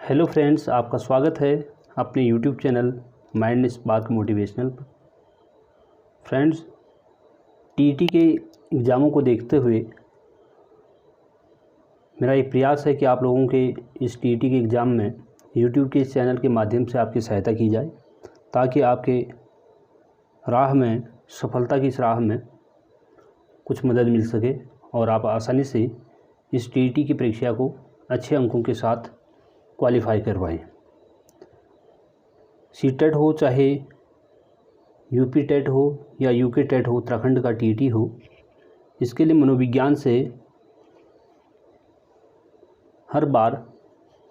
Hello friends, आपका स्वागत है अपने YouTube channel mind spark motivational पर। फ्रेंड्स, टीईटी के एग्ज़ामों को देखते हुए मेरा एक प्रयास है कि आप लोगों के इस टीईटी के एग्ज़ाम में यूट्यूब के इस चैनल के माध्यम से आपकी सहायता की जाए, ताकि आपके राह में सफलता की इस राह में कुछ मदद मिल सके और आप आसानी से इस टीईटी की परीक्षा को अच्छे अंकों के साथ क्वालिफाई करवाएं। सीटेट हो, चाहे यूपी टेट हो या यूके टेट हो, उत्तराखंड का टीईटी हो, इसके लिए मनोविज्ञान से हर बार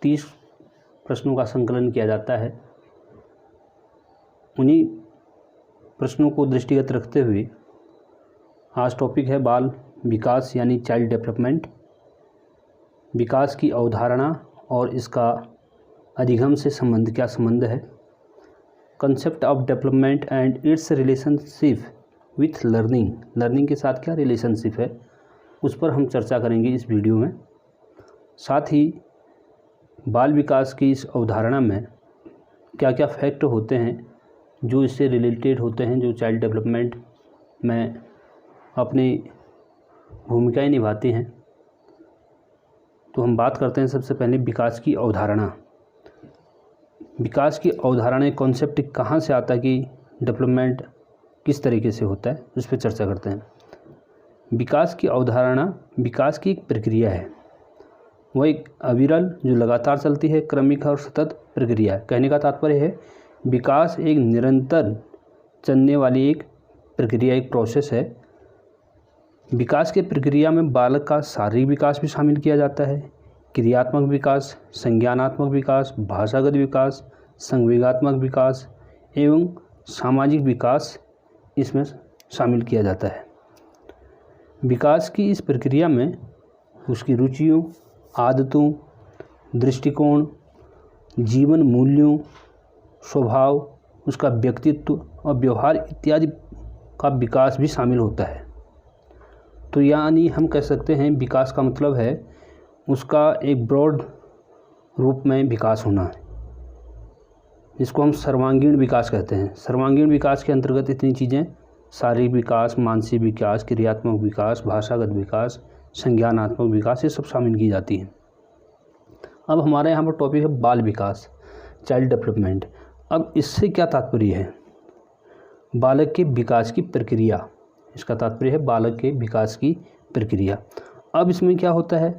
30 प्रश्नों का संकलन किया जाता है। उन्हीं प्रश्नों को दृष्टिगत रखते हुए आज टॉपिक है बाल विकास यानी चाइल्ड डेवलपमेंट। विकास की अवधारणा और इसका अधिगम से क्या संबंध है, concept of development and it's relationship with learning के साथ क्या रिलेशनशिप है, उस पर हम चर्चा करेंगे इस वीडियो में। साथ ही बाल विकास की इस अवधारणा में क्या क्या फैक्ट होते हैं जो इससे रिलेटेड होते हैं, जो चाइल्ड डेवलपमेंट में अपनी भूमिकाएं निभाती हैं। तो हम बात करते हैं सबसे पहले विकास की अवधारणा। विकास की अवधारणा कॉन्सेप्ट कहाँ से आता है कि डेवलपमेंट किस तरीके से होता है, उस पर चर्चा करते हैं। विकास की अवधारणा विकास की एक प्रक्रिया है, वह एक अविरल जो लगातार चलती है, क्रमिक और सतत प्रक्रिया है। कहने का तात्पर्य है विकास एक निरंतर चलने वाली एक प्रक्रिया, एक प्रोसेस है। विकास की प्रक्रिया में बालक का शारीरिक विकास भी शामिल किया जाता है, क्रियात्मक विकास, संज्ञानात्मक विकास, भाषागत विकास, संवेगात्मक विकास एवं सामाजिक विकास इसमें शामिल किया जाता है। विकास की इस प्रक्रिया में उसकी रुचियों, आदतों, दृष्टिकोण, जीवन मूल्यों, स्वभाव, उसका व्यक्तित्व और व्यवहार इत्यादि का विकास भी शामिल होता है। तो यानी हम कह सकते हैं विकास का मतलब है उसका एक ब्रॉड रूप में विकास होना है, जिसको हम सर्वांगीण विकास कहते हैं। सर्वांगीण विकास के अंतर्गत इतनी चीज़ें शारीरिक विकास, मानसिक विकास, क्रियात्मक विकास, भाषागत विकास, संज्ञानात्मक विकास, ये सब शामिल की जाती हैं। अब हमारे यहाँ पर टॉपिक है बाल विकास, चाइल्ड डेवलपमेंट। अब इससे क्या तात्पर्य है, बालक के विकास की प्रक्रिया, इसका तात्पर्य है बालक के विकास की प्रक्रिया। अब इसमें क्या होता है,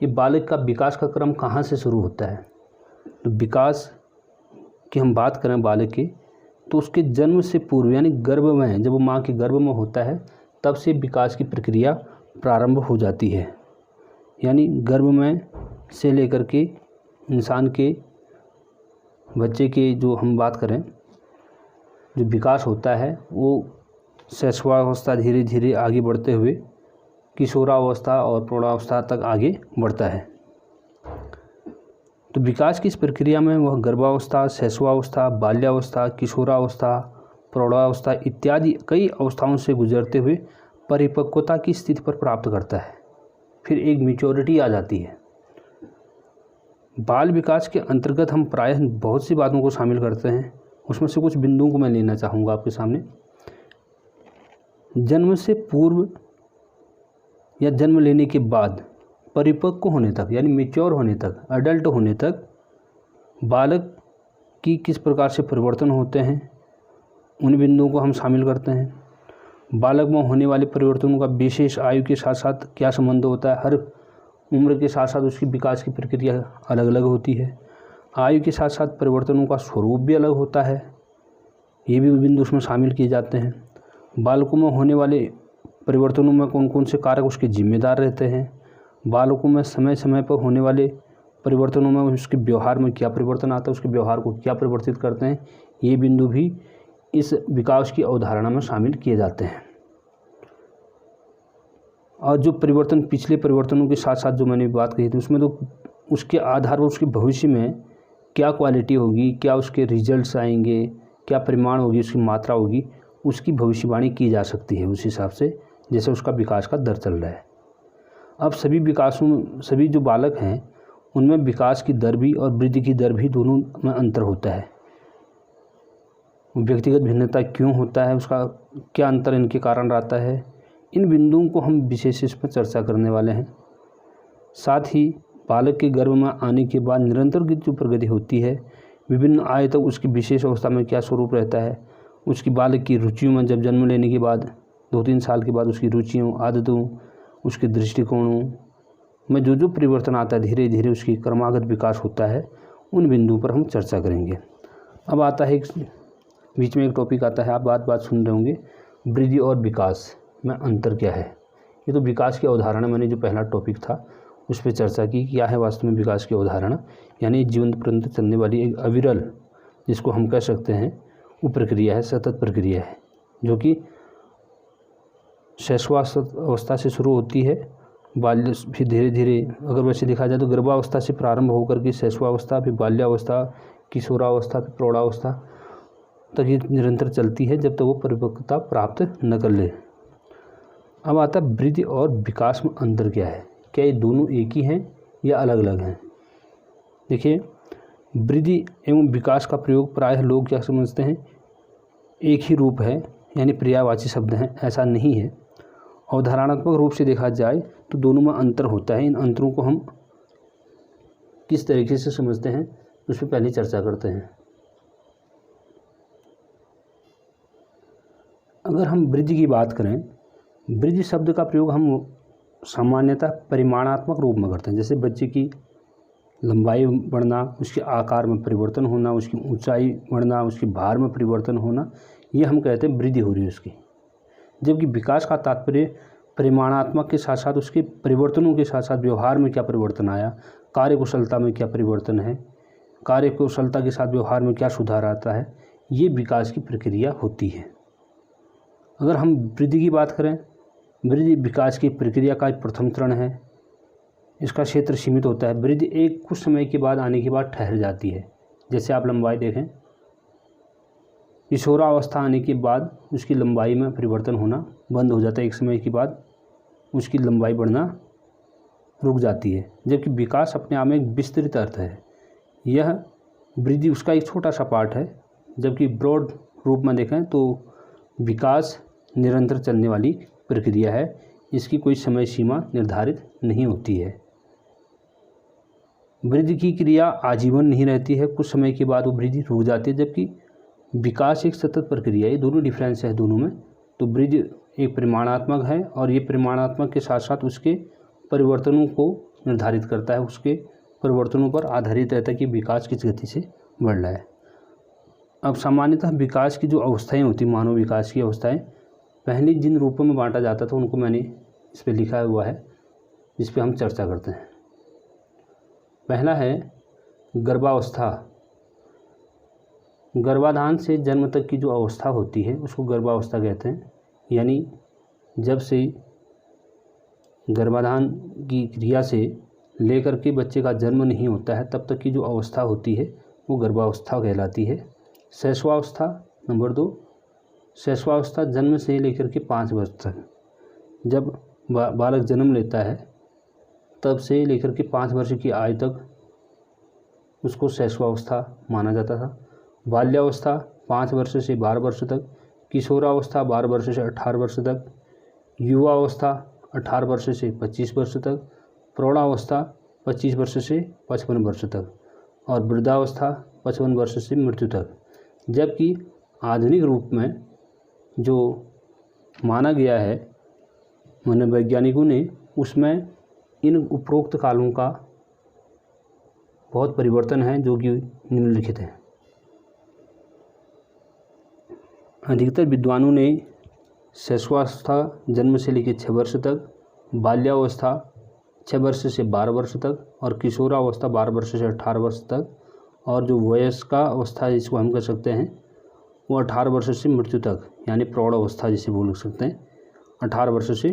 ये बालक का विकास का क्रम कहाँ से शुरू होता है। तो विकास की हम बात करें बालक की, तो उसके जन्म से पूर्व यानी गर्भ में, जब वो माँ के गर्भ में होता है तब से विकास की प्रक्रिया प्रारंभ हो जाती है। यानी गर्भ में से लेकर के इंसान के, बच्चे के जो हम बात करें जो विकास होता है, वो शैशवावस्था धीरे धीरे आगे बढ़ते हुए किशोरावस्था और प्रौढ़ावस्था तक आगे बढ़ता है। तो विकास की इस प्रक्रिया में वह गर्भावस्था, शैशवावस्था, बाल्यावस्था, किशोरावस्था, प्रौढ़ावस्था इत्यादि कई अवस्थाओं से गुजरते हुए परिपक्वता की स्थिति पर प्राप्त करता है। फिर एक मैच्योरिटी आ जाती है। बाल विकास के अंतर्गत हम प्रायः बहुत सी बातों को शामिल करते हैं, उसमें से कुछ बिंदुओं को मैं लेना चाहूँगा आपके सामने। जन्म से पूर्व या जन्म लेने के बाद परिपक्व होने तक यानी मैच्योर होने तक, अडल्ट होने तक बालक की किस प्रकार से परिवर्तन होते हैं, उन बिंदुओं को हम शामिल करते हैं। बालक में होने वाले परिवर्तनों का विशेष आयु के साथ साथ क्या संबंध होता है। हर उम्र के साथ साथ उसकी विकास की प्रक्रिया अलग अलग होती है। आयु के साथ साथ परिवर्तनों का स्वरूप भी अलग होता है, ये भी बिंदु उसमें शामिल किए जाते हैं। बालकों में होने वाले परिवर्तनों में कौन कौन से कारक उसके जिम्मेदार रहते हैं। बालकों में समय समय पर होने वाले परिवर्तनों में उसके व्यवहार में क्या परिवर्तन आता है, उसके व्यवहार को क्या परिवर्तित करते हैं, ये बिंदु भी इस विकास की अवधारणा में शामिल किए जाते हैं। और जो परिवर्तन पिछले परिवर्तनों के साथ साथ जो मैंने बात कही थी, उसमें तो उसके आधार पर उसके भविष्य में क्या क्वालिटी होगी, क्या उसके रिजल्ट्स आएंगे, क्या परिमाण होगी, उसकी मात्रा होगी, उसकी भविष्यवाणी की जा सकती है उस हिसाब से जैसे उसका विकास का दर चल रहा है। अब सभी जो बालक हैं उनमें विकास की दर भी और वृद्धि की दर भी दोनों में अंतर होता है। व्यक्तिगत भिन्नता क्यों होता है, उसका क्या अंतर इनके कारण रहता है, इन बिंदुओं को हम विशेष इस पर चर्चा करने वाले हैं। साथ ही बालक के गर्भ में आने के बाद निरंतर जो प्रगति होती है, विभिन्न आय तक उसकी विशेष अवस्था में क्या स्वरूप रहता है, उसकी बालक की रुचियों में जब जन्म लेने के बाद 2-3 साल के बाद उसकी रुचियों, आदतों, उसके दृष्टिकोणों में जो परिवर्तन आता है, धीरे धीरे उसकी क्रमागत विकास होता है, उन बिंदुओं पर हम चर्चा करेंगे। अब आता है बीच में एक टॉपिक आता है, आप बात सुन रहे होंगे, वृद्धि और विकास में अंतर क्या है। ये तो विकास की अवधारणा, मैंने जो पहला टॉपिक था उस पर चर्चा की, क्या है वास्तव में विकास की अवधारणा। यानी जीवन पर्यंत चलने वाली एक अविरल, जिसको हम कह सकते हैं वो प्रक्रिया है, सतत प्रक्रिया है, जो कि शैशवावस्था से शुरू होती है, बाल्य, फिर धीरे धीरे अगर वैसे देखा जाए तो गर्भावस्था से प्रारंभ होकर के शैशवावस्था, फिर बाल्यावस्था, किशोरावस्था, फिर प्रौढ़ावस्था तक ये निरंतर चलती है जब तक वो परिपक्वता प्राप्त न कर ले। अब आता है वृद्धि और विकास में अंतर क्या है, क्या ये दोनों एक ही हैं या अलग अलग हैं। देखिए, वृद्धि एवं विकास का प्रयोग प्रायः लोग क्या समझते हैं, एक ही रूप है, यानी पर्यायवाची शब्द हैं, ऐसा नहीं है। अवधारणात्मक रूप से देखा जाए तो दोनों में अंतर होता है। इन अंतरों को हम किस तरीके से समझते हैं उस पर पहले चर्चा करते हैं। अगर हम वृद्धि की बात करें, वृद्धि शब्द का प्रयोग हम सामान्यतः परिमाणात्मक रूप में करते हैं, जैसे बच्चे की लंबाई बढ़ना, उसके आकार में परिवर्तन होना, उसकी ऊंचाई बढ़ना, उसके भार में परिवर्तन होना, ये हम कहते हैं वृद्धि हो रही है उसकी। जबकि विकास का तात्पर्य परिमाणात्मक के साथ साथ उसके परिवर्तनों के साथ साथ व्यवहार में क्या परिवर्तन आया, कार्यकुशलता में क्या परिवर्तन है, कार्यकुशलता के साथ व्यवहार में क्या सुधार आता है, ये विकास की प्रक्रिया होती है। अगर हम वृद्धि की बात करें, वृद्धि विकास की प्रक्रिया का एक प्रथम चरण है। इसका क्षेत्र सीमित होता है। वृद्धि एक कुछ समय के बाद आने के बाद ठहर जाती है। जैसे आप लंबाई देखें, किशोरावस्था आने के बाद उसकी लंबाई में परिवर्तन होना बंद हो जाता है, एक समय के बाद उसकी लंबाई बढ़ना रुक जाती है। जबकि विकास अपने आप में एक विस्तृत अर्थ है, यह वृद्धि उसका एक छोटा सा पार्ट है। जबकि ब्रॉड रूप में देखें तो विकास निरंतर चलने वाली प्रक्रिया है, इसकी कोई समय सीमा निर्धारित नहीं होती है। वृद्धि की क्रिया आजीवन नहीं रहती है, कुछ समय के बाद वो वृद्धि रुक जाती है, जबकि विकास एक सतत प्रक्रिया है। ये दोनों डिफरेंस है दोनों में। तो वृद्धि एक परिमाणात्मक है और ये परिमाणात्मक के साथ साथ उसके परिवर्तनों को निर्धारित करता है, उसके परिवर्तनों पर आधारित रहता है कि विकास किस गति से बढ़ रहा है। अब सामान्यतः विकास की जो अवस्थाएं होती, मानव विकास की अवस्थाएं, पहले जिन रूपों में बांटा जाता था उनको मैंने इस पर लिखा हुआ है, जिस पे हम चर्चा करते हैं। पहला है गर्भावस्था। गर्भाधान से जन्म तक की जो अवस्था होती है उसको गर्भावस्था कहते हैं। यानी जब से गर्भाधान की क्रिया से लेकर के बच्चे का जन्म नहीं होता है तब तक की जो अवस्था होती है वो गर्भावस्था कहलाती है। शैशवावस्था नंबर 2, शैशवावस्था जन्म से लेकर के 5 वर्ष तक, जब बालक जन्म लेता है तब से लेकर के 5 वर्ष की आयु तक उसको शैशवावस्था माना जाता था। बाल्यावस्था 5 वर्ष से 12 वर्ष तक, किशोरावस्था 12 वर्ष से 18 वर्ष तक, युवावस्था 18 वर्ष से 25 वर्ष तक, प्रौढ़ावस्था 25 वर्ष से 55 वर्ष तक और वृद्धावस्था 55 वर्ष से मृत्यु तक। जबकि आधुनिक रूप में जो माना गया है मनोवैज्ञानिकों ने, उसमें इन उपरोक्त कालों का बहुत परिवर्तन है जो कि निम्नलिखित है। अधिकतर विद्वानों ने शैशवावस्था जन्म से लेकर 6 वर्ष तक, बाल्यावस्था 6 वर्ष से 12 वर्ष तक और किशोरावस्था 12 वर्ष से 18 वर्ष तक और जो वयस्का अवस्था जिसको हम कह सकते हैं वो 18 वर्ष से मृत्यु तक, यानी प्रौढ़ अवस्था जिसे बोल सकते हैं, 18 वर्ष से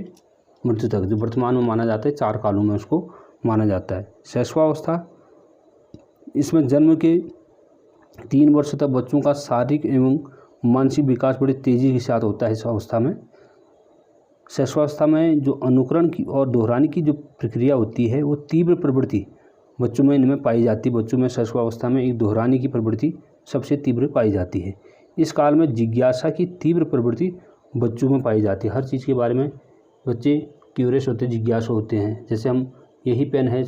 मृत्यु तक, जो वर्तमान में माना जाता है 4 कालों में उसको माना जाता है। शैशवावस्था, इसमें जन्म के 3 वर्ष तक बच्चों का शारीरिक एवं मानसिक विकास बड़ी तेज़ी के साथ होता है। इस अवस्था में, शैशवावस्था में जो अनुकरण की और दोहराने की जो प्रक्रिया होती है वो तीव्र प्रवृत्ति बच्चों में इनमें पाई जाती। बच्चों में शैशवावस्था में एक दोहराने की प्रवृत्ति सबसे तीव्र पाई जाती है। इस काल में जिज्ञासा की तीव्र प्रवृत्ति बच्चों में पाई जाती है। हर चीज़ के बारे में बच्चे क्यूरियस होते हैं, जिज्ञासु होते हैं। जैसे हम यही पेन है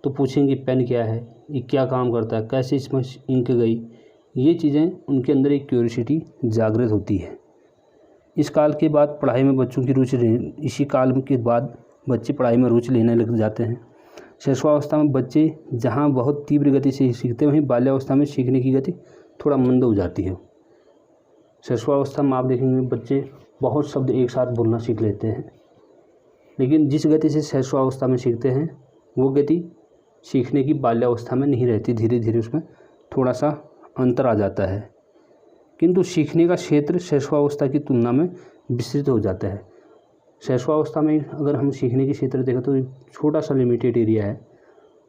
तो पूछेंगे पेन क्या है, ये क्या काम करता है, कैसे इसमें इंक गई, ये चीज़ें उनके अंदर एक क्यूरियोसिटी जागृत होती है। इस काल के बाद पढ़ाई में बच्चों की रुचि इसी काल के बाद बच्चे पढ़ाई में रुचि लेने लग जाते हैं। शैशवावस्था में बच्चे जहाँ बहुत तीव्र गति से सीखते हैं, वहीं बाल्यावस्था में सीखने की गति थोड़ा मंद हो जाती है। शैशवावस्था में आप देखेंगे बच्चे बहुत शब्द एक साथ बोलना सीख लेते हैं, लेकिन जिस गति से शैशवावस्था में सीखते हैं वो गति सीखने की बाल्यावस्था में नहीं रहती। धीरे धीरे उसमें थोड़ा सा अंतर आ जाता है, किंतु सीखने का क्षेत्र शैशवावस्था की तुलना में विस्तृत हो जाता है। शैशवावस्था में अगर हम सीखने के क्षेत्र देखें तो छोटा सा लिमिटेड एरिया है,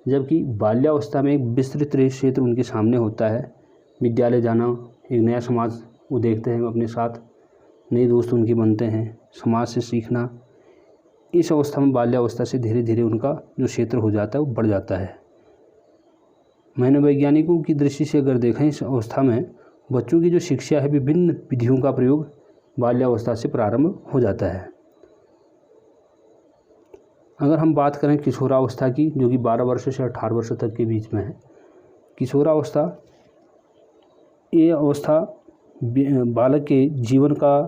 जबकि बाल्यावस्था में एक विस्तृत क्षेत्र उनके सामने होता है। विद्यालय जाना, एक नया समाज वो देखते हैं, अपने साथ नए दोस्त उनके बनते हैं, समाज से सीखना। इस अवस्था में बाल्यावस्था से धीरे धीरे उनका जो क्षेत्र हो जाता है वो बढ़ जाता है। मनोवैज्ञानिकों की दृष्टि से अगर देखें, इस अवस्था में बच्चों की जो शिक्षा है विभिन्न विधियों का प्रयोग बाल्यावस्था से प्रारंभ हो जाता है। अगर हम बात करें किशोरावस्था की, जो कि 12 वर्ष से 18 वर्ष तक के बीच में है, किशोरावस्था ये अवस्था बालक के जीवन का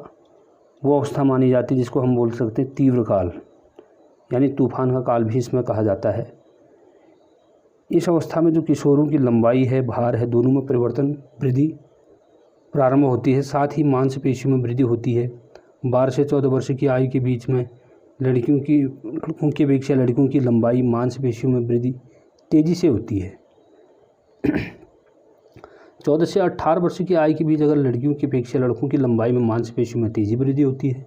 वो अवस्था मानी जाती है जिसको हम बोल सकते हैं तीव्र काल, यानी तूफान का काल भी इसमें कहा जाता है। इस अवस्था में जो किशोरों की लंबाई है, भार है, दोनों में परिवर्तन वृद्धि प्रारंभ होती है। साथ ही मांसपेशियों में वृद्धि होती है। 12 से 14 वर्ष की आयु के बीच में लड़कों की अपेक्षा लड़कियों की लंबाई, मांसपेशियों में वृद्धि तेज़ी से होती है। 14 से 18 वर्ष की आयु के बीच अगर लड़कियों की अपेक्षा लड़कों की लंबाई में, मांसपेशियों में तेज़ी वृद्धि होती है।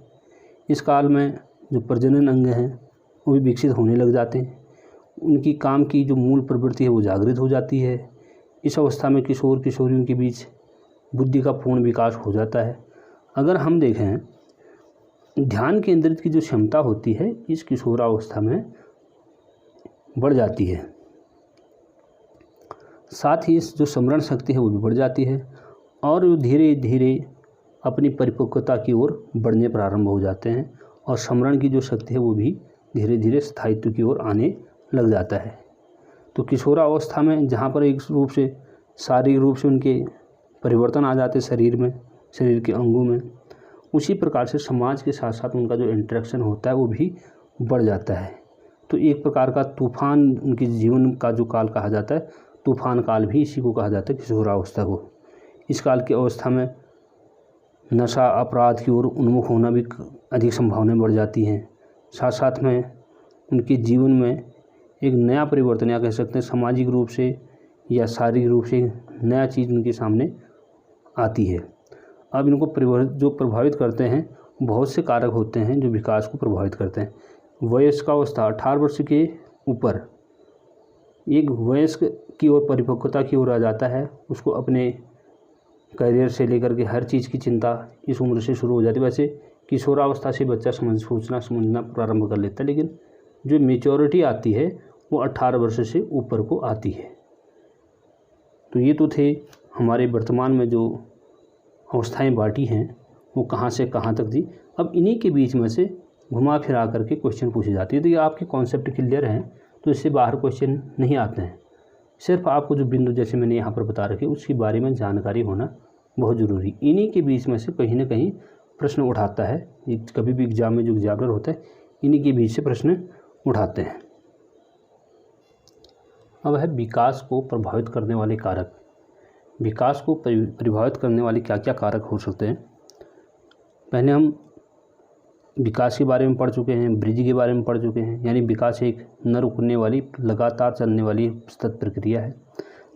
इस काल में जो प्रजनन अंग हैं वो भी विकसित होने लग जाते हैं। उनकी काम की जो मूल प्रवृत्ति है वो जागृत हो जाती है। इस अवस्था में किशोर किशोरियों के बीच बुद्धि का पूर्ण विकास हो जाता है। अगर हम देखें, ध्यान केंद्रित की जो क्षमता होती है इस किशोरावस्था में बढ़ जाती है। साथ ही इस जो स्मरण शक्ति है वो भी बढ़ जाती है और वो धीरे धीरे अपनी परिपक्वता की ओर बढ़ने प्रारंभ हो जाते हैं और स्मरण की जो शक्ति है वो भी धीरे धीरे स्थायित्व की ओर आने लग जाता है। तो किशोरावस्था में जहाँ पर एक रूप से शारीरिक रूप से उनके परिवर्तन आ जाते शरीर में, शरीर के अंगों में, उसी प्रकार से समाज के साथ साथ उनका जो इंटरेक्शन होता है वो भी बढ़ जाता है। तो एक प्रकार का तूफान उनके जीवन का जो काल कहा जाता है, तूफान काल भी इसी को कहा जाता है, किशोरावस्था को। इस काल की अवस्था में नशा, अपराध की ओर उन्मुख होना भी अधिक संभावनाएं बढ़ जाती हैं। साथ साथ में उनके जीवन में एक नया परिवर्तन, या कह सकते हैं सामाजिक रूप से या शारीरिक रूप से नया चीज़ उनके सामने आती है। अब इनको जो प्रभावित करते हैं बहुत से कारक होते हैं जो विकास को प्रभावित करते हैं। वयस्कावस्था 18 वर्ष के ऊपर एक वयस्क की ओर, परिपक्वता की ओर आ जाता है। उसको अपने करियर से लेकर के हर चीज़ की चिंता इस उम्र से शुरू हो जाती है। वैसे किशोरावस्था से बच्चा सोचना समझना प्रारंभ कर लेता है, लेकिन जो मेच्योरिटी आती है वो 18 वर्ष से ऊपर को आती है। तो ये तो थे हमारे वर्तमान में जो अवस्थाएं बाँटी हैं वो कहाँ से कहाँ तक थी। अब इन्हीं के बीच में से घुमा फिरा करके क्वेश्चन पूछे जाते हैं। तो ये आपके कॉन्सेप्ट क्लियर हैं तो इससे बाहर क्वेश्चन नहीं आते हैं। सिर्फ आपको जो बिंदु जैसे मैंने यहाँ पर बता रखे उसके बारे में जानकारी होना बहुत ज़रूरी। इन्हीं के बीच में से कहीं ना कहीं प्रश्न उठाता है। कभी भी एग्जाम में जो एग्जामिनर होता है इन्हीं के बीच से प्रश्न उठाते हैं। अब है विकास को प्रभावित करने वाले कारक। विकास को प्रभावित करने वाले क्या क्या कारक हो सकते हैं। पहले हम विकास के बारे में पढ़ चुके हैं, वृद्धि के बारे में पढ़ चुके हैं। यानी विकास एक न रुकने वाली, लगातार चलने वाली सतत प्रक्रिया है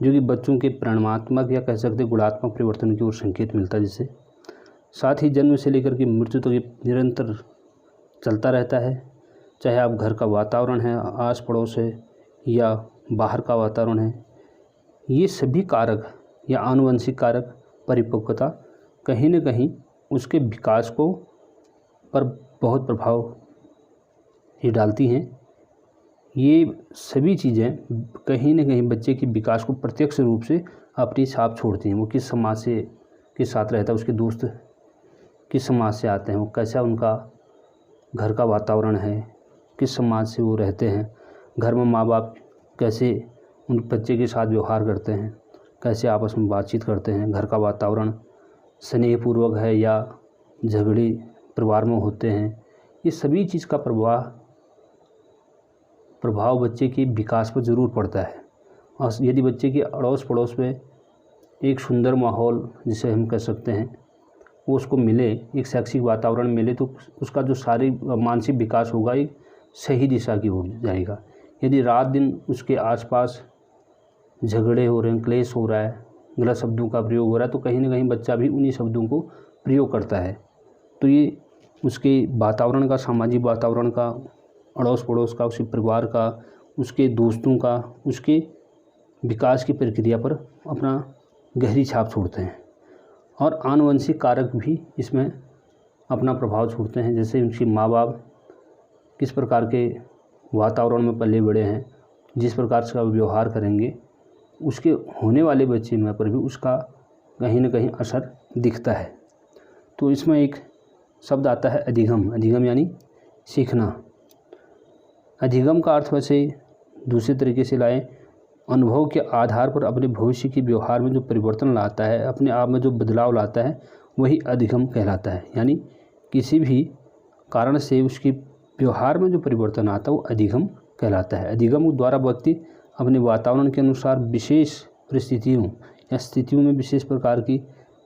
जो कि बच्चों के परिणामात्मक या कह सकते गुणात्मक परिवर्तन की ओर संकेत मिलता है जिससे। साथ ही जन्म से लेकर के मृत्यु तक ये निरंतर चलता रहता है। चाहे आप घर का वातावरण है, आस पड़ोस है या बाहर का वातावरण है, ये सभी कारक या आनुवंशिक कारक परिपक्वता कहीं न कहीं उसके विकास को पर बहुत प्रभाव ही डालती हैं। ये सभी चीज़ें कहीं न कहीं बच्चे के विकास को प्रत्यक्ष रूप से अपनी छाप छोड़ती हैं। वो किस समाज से के साथ रहता है, उसके दोस्त किस समाज से आते हैं, वो कैसा उनका घर का वातावरण है, किस समाज से वो रहते हैं, घर में माँ बाप कैसे उन बच्चे के साथ व्यवहार करते हैं, कैसे आपस में बातचीत करते हैं, घर का वातावरण स्नेहपूर्वक है या झगड़े परिवार में होते हैं। ये सभी चीज़ का प्रभाव बच्चे के विकास पर ज़रूर पड़ता है। और यदि बच्चे के अड़ोस पड़ोस में एक सुंदर माहौल जिसे हम कह सकते हैं वो उसको मिले, एक शैक्षिक वातावरण मिले, तो उसका जो शारीरिक मानसिक विकास होगा एक सही दिशा की ओर जाएगा। यदि रात दिन उसके आसपास झगड़े हो रहे हैं, क्लेश हो रहा है, गलत शब्दों का प्रयोग हो रहा है, तो कहीं ना कहीं बच्चा भी उन्हीं शब्दों को प्रयोग करता है। तो ये उसके वातावरण का, सामाजिक वातावरण का, अड़ोस पड़ोस का, उसके परिवार का, उसके दोस्तों का, उसके विकास की प्रक्रिया पर अपना गहरी छाप छोड़ते हैं। और आनुवंशिक कारक भी इसमें अपना प्रभाव छोड़ते हैं। जैसे उनके माँ बाप किस प्रकार के वातावरण में पले बड़े हैं, जिस प्रकार से व्यवहार करेंगे, उसके होने वाले बच्चे में पर भी उसका कहीं ना कहीं असर दिखता है। तो इसमें एक शब्द आता है अधिगम। अधिगम यानी सीखना। अधिगम का अर्थ वैसे दूसरे तरीके से लाएं, अनुभव के आधार पर अपने भविष्य के व्यवहार में जो परिवर्तन लाता है, अपने आप में जो बदलाव लाता है, वही अधिगम कहलाता है। यानी किसी भी कारण से उसके व्यवहार में जो परिवर्तन आता है वो अधिगम कहलाता है। अधिगम द्वारा व्यक्ति अपने वातावरण के अनुसार विशेष परिस्थितियों या स्थितियों में विशेष प्रकार की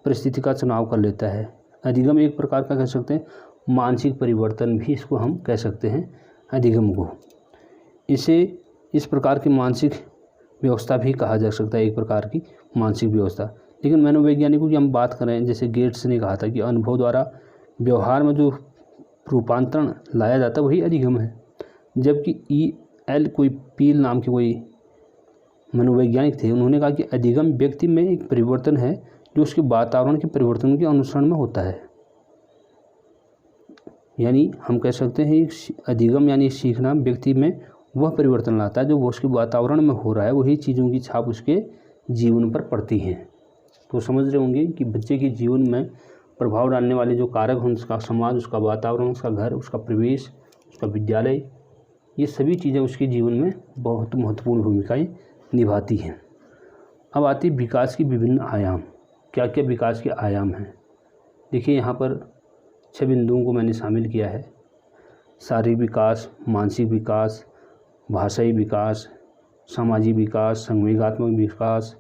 परिस्थिति का चुनाव कर लेता है। अधिगम एक प्रकार का कह सकते हैं मानसिक परिवर्तन भी इसको हम कह सकते हैं अधिगम को। इसे इस प्रकार की मानसिक व्यवस्था भी कहा जा सकता है, एक प्रकार की मानसिक व्यवस्था। लेकिन मनोवैज्ञानिकों की हम बात करें, जैसे गेट्स ने कहा था कि अनुभव द्वारा व्यवहार में जो रूपांतरण लाया जाता है वही अधिगम है। जबकि E.L. कोई पील नाम के कोई मनोवैज्ञानिक थे, उन्होंने कहा कि अधिगम व्यक्ति में एक परिवर्तन है जो उसके वातावरण के परिवर्तन के अनुसरण में होता है। यानी हम कह सकते हैं अधिगम यानी सीखना व्यक्ति में वह परिवर्तन लाता है जो वो उसके वातावरण में हो रहा है, वही चीज़ों की छाप उसके जीवन पर पड़ती हैं। तो समझ रहे होंगे कि बच्चे के जीवन में प्रभाव डालने वाले जो कारक हैं, उसका समाज, उसका वातावरण, उसका घर, उसका परिवेश, उसका विद्यालय, ये सभी चीज़ें उसके जीवन में बहुत महत्वपूर्ण भूमिकाएं निभाती हैं। अब आती विकास की विभिन्न आयाम। क्या क्या विकास के आयाम हैं? देखिए यहाँ पर 6 बिंदुओं को मैंने शामिल किया है। शारीरिक विकास, मानसिक विकास, भाषाई विकास, सामाजिक विकास, संवेगात्मक विकास,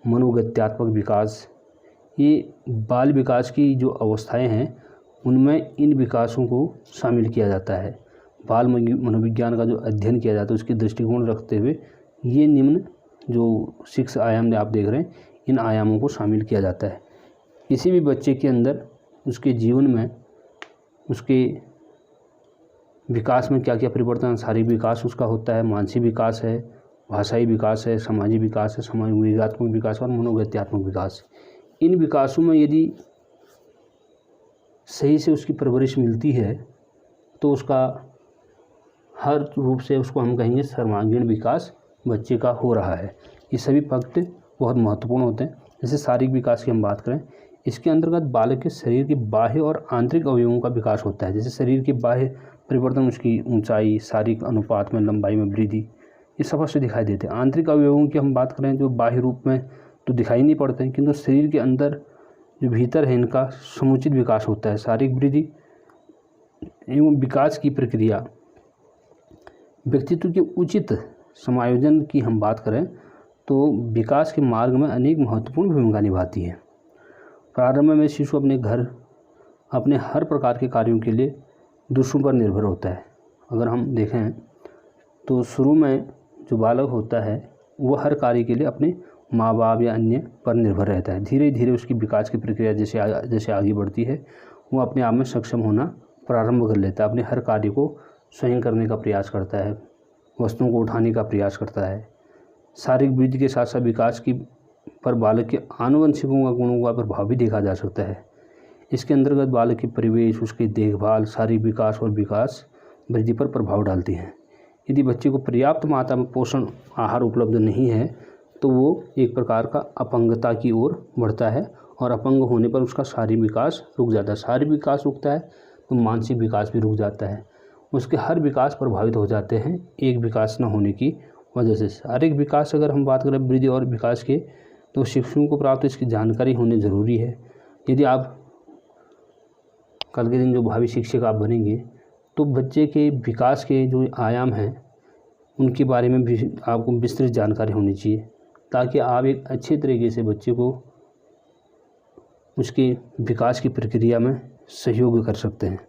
मनोगत्यात्मक विकास। ये बाल विकास की जो अवस्थाएं हैं उनमें इन विकासों को शामिल किया जाता है। बाल मनोविज्ञान का जो अध्ययन किया जाता है उसके दृष्टिकोण रखते हुए ये निम्न जो 6 आयाम आप देख रहे हैं, इन आयामों को शामिल किया जाता है। किसी भी बच्चे के अंदर उसके जीवन में उसके विकास में क्या क्या परिवर्तन, शारीरिक विकास उसका होता है, मानसिक विकास है, भाषाई विकास है, सामाजिक विकास है, संवेगात्मक विकास और मनोगत्यात्मक विकास। इन विकासों में यदि सही से उसकी परवरिश मिलती है तो उसका हर रूप से उसको हम कहेंगे सर्वांगीण विकास बच्चे का हो रहा है। ये सभी पक्ष बहुत महत्वपूर्ण होते हैं। जैसे शारीरिक विकास की हम बात करें, इसके अंतर्गत बालक के शरीर के बाह्य और आंतरिक अवयवों का विकास होता है। जैसे शरीर के बाह्य परिवर्तन, उसकी ऊंचाई, शारीरिक अनुपात में लंबाई में वृद्धि, ये स्पष्ट दिखाई देते हैं। आंतरिक अवयवों की हम बात करें जो बाह्य रूप में तो दिखाई नहीं पड़ते हैं, किंतु शरीर के अंदर जो भीतर है इनका समुचित विकास होता है। शारीरिक वृद्धि एवं विकास की प्रक्रिया व्यक्तित्व के उचित समायोजन की हम बात करें तो विकास के मार्ग में अनेक महत्वपूर्ण भूमिका निभाती है। प्रारंभ में शिशु अपने घर, अपने हर प्रकार के कार्यों के लिए दूसरों पर निर्भर होता है। अगर हम देखें तो शुरू में जो बालक होता है वह हर कार्य के लिए अपने माँ बाप या अन्य पर निर्भर रहता है। धीरे धीरे उसकी विकास की प्रक्रिया जैसे आगे बढ़ती है वो अपने आप में सक्षम होना प्रारंभ कर लेता है। अपने हर कार्य को स्वयं करने का प्रयास करता है, वस्तुओं को उठाने का प्रयास करता है। शारीरिक वृद्धि के साथ साथ विकास की पर बालक के आनुवंशिकों का गुणों का प्रभाव भी देखा जा सकता है। इसके अंतर्गत बालक के परिवेश, उसकी देखभाल, शारीरिक विकास और विकास वृद्धि पर प्रभाव डालती हैं। यदि बच्चे को पर्याप्त मात्रा में पोषण आहार उपलब्ध नहीं है तो वो एक प्रकार का अपंगता की ओर बढ़ता है और अपंग होने पर उसका शारीरिक विकास रुक जाता है। शारीरिक विकास रुकता है तो मानसिक विकास भी रुक जाता है, उसके हर विकास प्रभावित हो जाते हैं एक विकास न होने की वजह से। शारीरिक विकास अगर हम बात करें वृद्धि और विकास के, तो शिशुओं को प्राप्त इसकी जानकारी होनी ज़रूरी है। यदि आप कल के दिन जो भावी शिक्षक आप बनेंगे तो बच्चे के विकास के जो आयाम हैं उनके बारे में भी आपको विस्तृत जानकारी होनी चाहिए, ताकि आप एक अच्छे तरीके से बच्चे को उसके विकास की प्रक्रिया में सहयोग कर सकते हैं।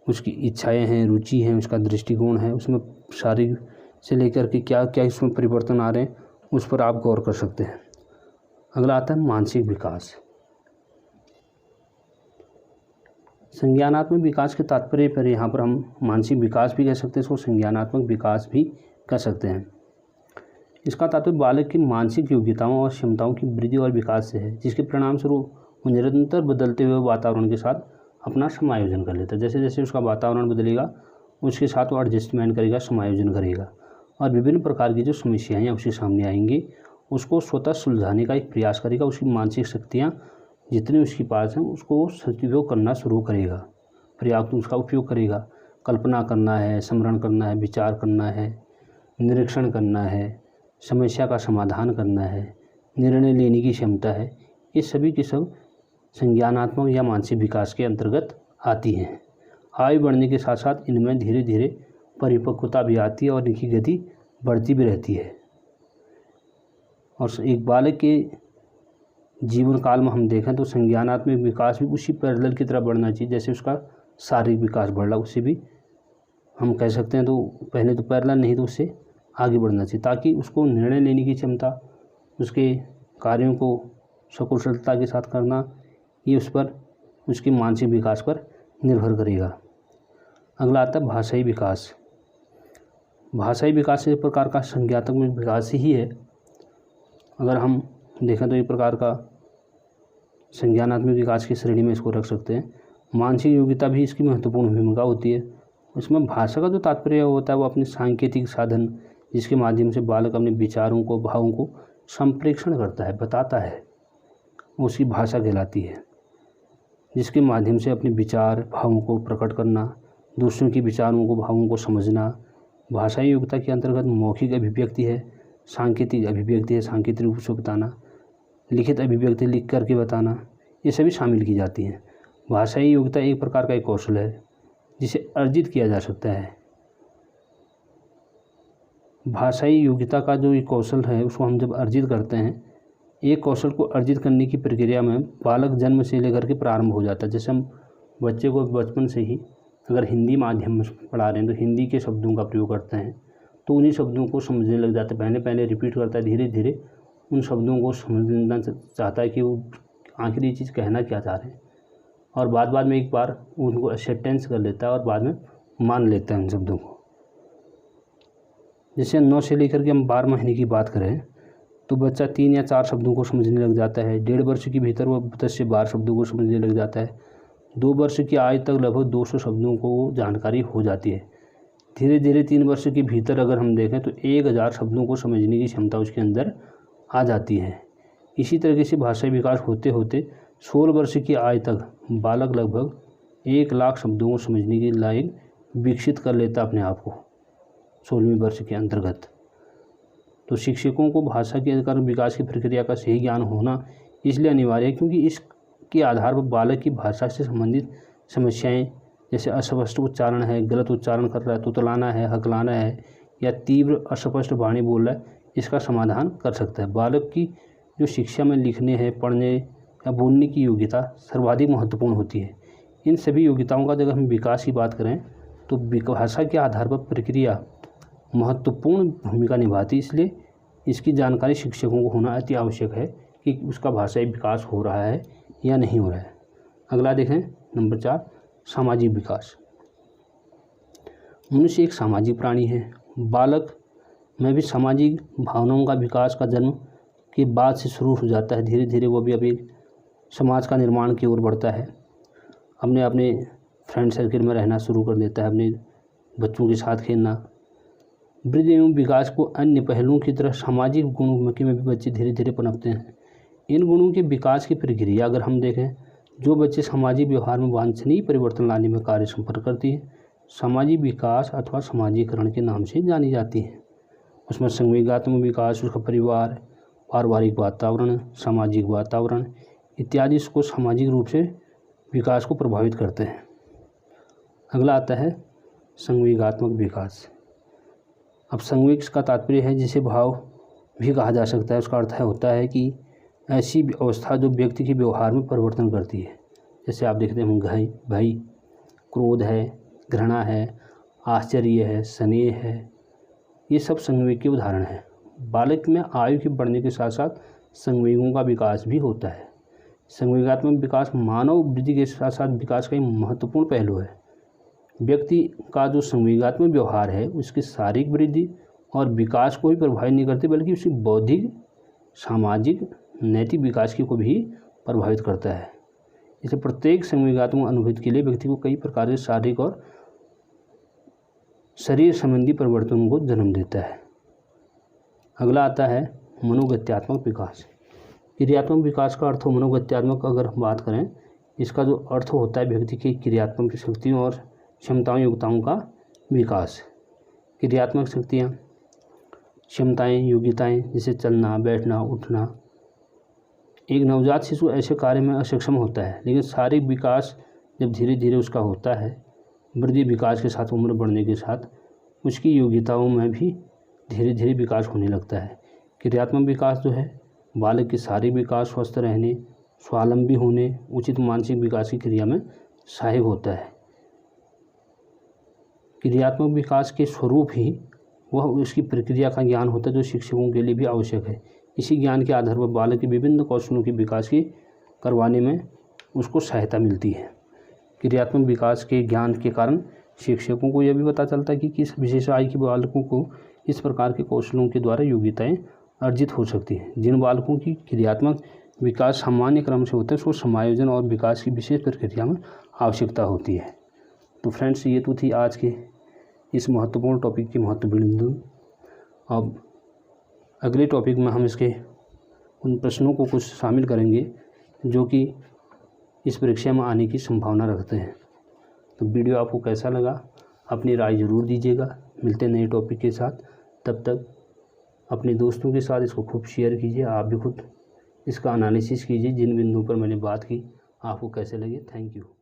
उसकी इच्छाएं हैं, रुचि हैं, उसका दृष्टिकोण है, उसमें शारीरिक से लेकर के क्या क्या इसमें परिवर्तन आ रहे हैं उस पर आप गौर कर सकते हैं। अगला आता है मानसिक विकास। संज्ञानात्मक विकास के तात्पर्य पर यहाँ पर हम मानसिक विकास भी कह सकते हैं, इसको संज्ञानात्मक विकास भी कह सकते हैं। इसका तात्पर्य बालक की मानसिक योग्यताओं और क्षमताओं की वृद्धि और विकास से है, जिसके परिणाम स्वरूप वो निरंतर बदलते हुए वातावरण के साथ अपना समायोजन कर लेता है। जैसे जैसे उसका वातावरण बदलेगा उसके साथ वो एडजस्टमेंट करेगा, समायोजन करेगा और विभिन्न प्रकार की जो समस्याएँ उसके सामने आएंगी उसको स्वतः सुलझाने का एक प्रयास करेगा। उसकी मानसिक शक्तियाँ जितनी उसके पास हैं उसको सदुपयोग करना शुरू करेगा, पर्याप्त उसका उपयोग करेगा। कल्पना करना है, स्मरण करना है, विचार करना है, निरीक्षण करना है, समस्या का समाधान करना है, निर्णय लेने की क्षमता है, ये सभी के सब संज्ञानात्मक या मानसिक विकास के अंतर्गत आती हैं। आयु बढ़ने के साथ साथ इनमें धीरे धीरे परिपक्वता भी आती है और इनकी गति बढ़ती भी रहती है। और एक बालक के जीवन काल में हम देखें तो संज्ञानात्मक विकास भी उसी पैरेलल की तरह बढ़ना चाहिए जैसे उसका शारीरिक विकास बढ़ रहा, उससे भी हम कह सकते हैं तो पहले तो पैरेलल नहीं तो उससे आगे बढ़ना चाहिए, ताकि उसको निर्णय लेने की क्षमता, उसके कार्यों को सकुशलता के साथ करना, ये उस पर उसके मानसिक विकास पर निर्भर करेगा। अगला आता है भाषाई विकास। भाषाई विकास एक प्रकार का संज्ञानात्मक विकास ही है। अगर हम देखें तो एक प्रकार का संज्ञानात्मक विकास की श्रेणी में इसको रख सकते हैं। मानसिक योग्यता भी इसकी महत्वपूर्ण भूमिका होती है। इसमें भाषा का जो तात्पर्य होता है वो अपने सांकेतिक साधन जिसके माध्यम से बालक अपने विचारों को, भावों को संप्रेषण करता है, बताता है, उसकी भाषा कहलाती है। जिसके माध्यम से अपने विचार, भावों को प्रकट करना, दूसरों के विचारों को, भावों को समझना। भाषाई योग्यता के अंतर्गत मौखिक अभिव्यक्ति है, सांकेतिक अभिव्यक्ति है, सांकेतिक रूप से बताना, लिखित अभिव्यक्ति लिख करके बताना, ये सभी शामिल की जाती हैं। भाषाई योग्यता एक प्रकार का एक कौशल है जिसे अर्जित किया जा सकता है। भाषाई योग्यता का जो एक कौशल है उसको हम जब अर्जित करते हैं, एक कौशल को अर्जित करने की प्रक्रिया में बालक जन्म से लेकर के प्रारंभ हो जाता है। जैसे हम बच्चे को बचपन से ही अगर हिंदी माध्यम में पढ़ा रहे हैं तो हिंदी के शब्दों का प्रयोग करते हैं तो उन्हीं शब्दों को समझने लग जाते हैं। पहले पहले रिपीट करता है, धीरे धीरे उन शब्दों को समझना चाहता है कि वो आखिर ये चीज़ कहना क्या चाह रहे हैं, और बाद में एक बार उनको एक्सेप्टेंस कर लेता है और बाद में मान लेता है उन शब्दों को। जैसे 9 से लेकर के हम 12 महीने की बात करें तो बच्चा 3 या 4 शब्दों को समझने लग जाता है। 1.5 वर्ष के भीतर वो 10 से 12 शब्दों को समझने लग जाता है। 2 वर्ष की आयु तक लगभग 200 शब्दों को जानकारी हो जाती है। धीरे धीरे 3 वर्ष के भीतर अगर हम देखें तो 1000 शब्दों को समझने की क्षमता उसके अंदर आ जाती है। इसी तरीके से भाषाई विकास होते होते 16 वर्ष की आयु तक बालक लगभग 1 लाख शब्दों को समझने के लायक विकसित कर लेता अपने आप को 16वें वर्ष के अंतर्गत। तो शिक्षकों को भाषा के विकास की प्रक्रिया का सही ज्ञान होना इसलिए अनिवार्य है क्योंकि इसके आधार पर बालक की भाषा से संबंधित समस्याएं जैसे अस्पष्ट उच्चारण है, गलत उच्चारण कर रहा है, तुतलाना है, हकलाना है या तीव्र अस्पष्ट वाणी बोल रहा है, इसका समाधान कर सकता है। बालक की जो शिक्षा में लिखने है, पढ़ने या बोलने की योग्यता सर्वाधिक महत्वपूर्ण होती है। इन सभी योग्यताओं का अगर हम विकास की बात करें तो भाषा के आधार पर प्रक्रिया महत्वपूर्ण भूमिका निभाती है। इसलिए इसकी जानकारी शिक्षकों को होना अति आवश्यक है कि उसका भाषाई विकास हो रहा है या नहीं हो रहा है। अगला देखें नंबर 4, सामाजिक विकास। मनुष्य एक सामाजिक प्राणी है। बालक में भी सामाजिक भावनाओं का विकास का जन्म के बाद से शुरू हो जाता है। धीरे धीरे वो भी अभी समाज का निर्माण की ओर बढ़ता है। अपने फ्रेंड सर्किल में रहना शुरू कर देता है, अपने बच्चों के साथ खेलना, वृद्धि एवं विकास को अन्य पहलुओं की तरह सामाजिक गुणों में भी बच्चे धीरे धीरे पनपते हैं। इन गुणों के विकास की प्रक्रिया अगर हम देखें, जो बच्चे सामाजिक व्यवहार में वांछनीय परिवर्तन लाने में कार्य संपर्क करती है, सामाजिक विकास अथवा सामाजिकरण के नाम से जानी जाती है। उसमें संवेगात्मक विकास, उसका परिवार, पारिवारिक वातावरण, सामाजिक वातावरण इत्यादि इसको सामाजिक रूप से विकास को प्रभावित करते हैं। अगला आता है संवेगात्मक विकास। अब संवेग का तात्पर्य है जिसे भाव भी कहा जा सकता है। उसका अर्थ होता है कि ऐसी अवस्था जो व्यक्ति के व्यवहार में परिवर्तन करती है। जैसे आप देखते हैं भय, क्रोध है, घृणा है, आश्चर्य है, स्नेह है, ये सब संवेग के उदाहरण हैं। बालक में आयु के बढ़ने के साथ साथ संवेगों का विकास भी होता है। संवेगात्मक विकास मानव वृद्धि के साथ साथ विकास का एक महत्वपूर्ण पहलू है। व्यक्ति का जो संवेगात्मक व्यवहार है उसकी शारीरिक वृद्धि और विकास को ही प्रभावित नहीं करती, बल्कि उसकी बौद्धिक, सामाजिक, नैतिक विकास को भी प्रभावित करता है। इसे प्रत्येक संवेगात्मक अनुभूति के लिए व्यक्ति को कई प्रकार के शारीरिक और शरीर संबंधी परिवर्तनों को जन्म देता है। अगला आता है मनोगत्यात्मक विकास। क्रियात्मक विकास का अर्थ हो मनोगत्यात्मक। अगर हम बात करें, इसका जो अर्थ होता है व्यक्ति की क्रियात्मक शक्तियों और क्षमताओं, योग्यताओं का विकास। क्रियात्मक शक्तियाँ, क्षमताएं, योग्यताएं जैसे चलना, बैठना, उठना। एक नवजात शिशु ऐसे कार्य में अक्षम होता है, लेकिन शारीरिक विकास जब धीरे धीरे उसका होता है, वृद्धि विकास के साथ उम्र बढ़ने के साथ उसकी योग्यताओं में भी धीरे धीरे विकास होने लगता है। क्रियात्मक विकास जो है बालक के शारीरिक विकास, स्वस्थ रहने, स्वावलंबी होने, उचित मानसिक विकास की क्रिया में सहायक होता है। क्रियात्मक विकास के स्वरूप ही वह उसकी प्रक्रिया का ज्ञान होता है जो शिक्षकों के लिए भी आवश्यक है। इसी ज्ञान के आधार पर बालक के विभिन्न कौशलों के विकास की करवाने में उसको सहायता मिलती है। क्रियात्मक विकास के ज्ञान के कारण शिक्षकों को यह भी पता चलता है कि किस विशेष आयु के बालकों को इस प्रकार के कौशलों के द्वारा योग्यताएं अर्जित हो सकती हैं। जिन बालकों की क्रियात्मक विकास सामान्य क्रम से होता है उसको समायोजन और विकास की विशेष प्रक्रिया में आवश्यकता होती है। तो फ्रेंड्स, ये तो थी आज के इस महत्वपूर्ण टॉपिक की महत्व बिंदु। अब अगले टॉपिक में हम इसके उन प्रश्नों को कुछ शामिल करेंगे जो कि इस परीक्षा में आने की संभावना रखते हैं। तो वीडियो आपको कैसा लगा अपनी राय ज़रूर दीजिएगा। मिलते नए टॉपिक के साथ, तब तक अपने दोस्तों के साथ इसको खूब शेयर कीजिए। आप भी खुद इसका एनालिसिस कीजिए, जिन बिंदुओं पर मैंने बात की आपको कैसे लगे। Thank you.